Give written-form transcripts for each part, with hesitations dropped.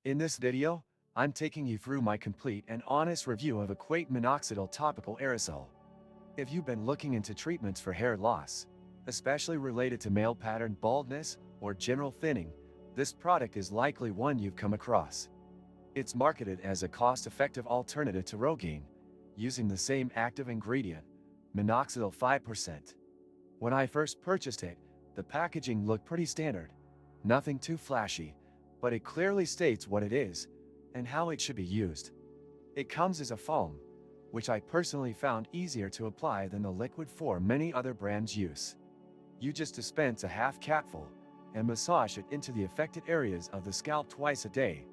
In this video, I'm taking you through my complete and honest review of Equate Minoxidil Topical Aerosol. If you've been looking into treatments for hair loss, especially related to male pattern baldness or general thinning, this product is likely one you've come across. It's marketed as a cost-effective alternative to Rogaine, using the same active ingredient, minoxidil 5%. When I first purchased it, the packaging looked pretty standard, nothing too flashy, but it clearly states what it is and how it should be used. It comes as a foam, which I personally found easier to apply than the liquid form many other brands use. You just dispense a half capful and massage it into the affected areas of the scalp twice a day.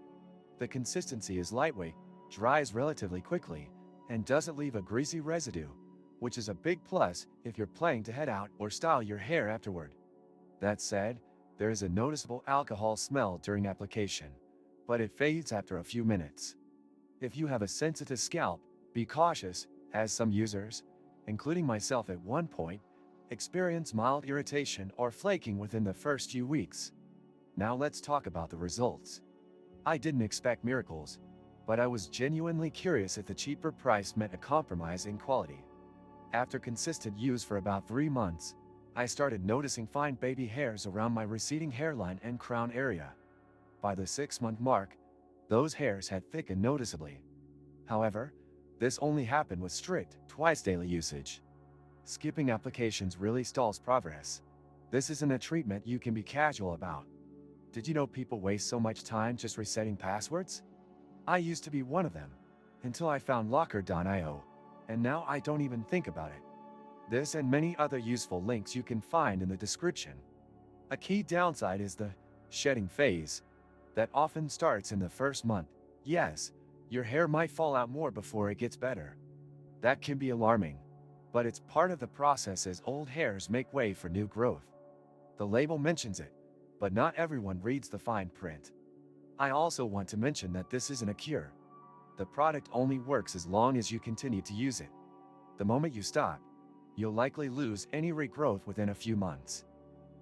The consistency is lightweight, dries relatively quickly, and doesn't leave a greasy residue, which is a big plus if you're planning to head out or style your hair afterward. That said, there is a noticeable alcohol smell during application, but it fades after a few minutes. If you have a sensitive scalp, be cautious, as some users, including myself at one point, experience mild irritation or flaking within the first few weeks. Now let's talk about the results. I didn't expect miracles, but I was genuinely curious if the cheaper price meant a compromise in quality. After consistent use for about 3 months, I started noticing fine baby hairs around my receding hairline and crown area. By the 6-month mark, those hairs had thickened noticeably. However, this only happened with strict, twice-daily usage. Skipping applications really stalls progress. This isn't a treatment you can be casual about. Did you know people waste so much time just resetting passwords? I used to be one of them, until I found Locker.io, and now I don't even think about it. This and many other useful links you can find in the description. A key downside is the shedding phase that often starts in the first month. Yes, your hair might fall out more before it gets better. That can be alarming, but it's part of the process as old hairs make way for new growth. The label mentions it, but not everyone reads the fine print. I also want to mention that this isn't a cure. The product only works as long as you continue to use it. The moment you stop, you'll likely lose any regrowth within a few months.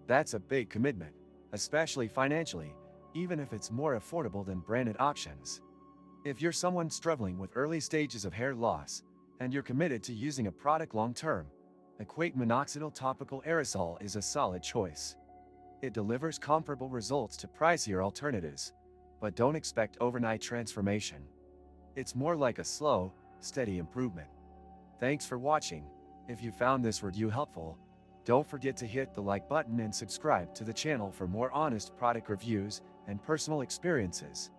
That's a big commitment, especially financially, even if it's more affordable than branded options. If you're someone struggling with early stages of hair loss, and you're committed to using a product long-term, Equate Minoxidil Topical Aerosol is a solid choice. It delivers comparable results to pricier alternatives, but don't expect overnight transformation. It's more like a slow, steady improvement. Thanks for watching. If you found this review helpful, don't forget to hit the like button and subscribe to the channel for more honest product reviews and personal experiences.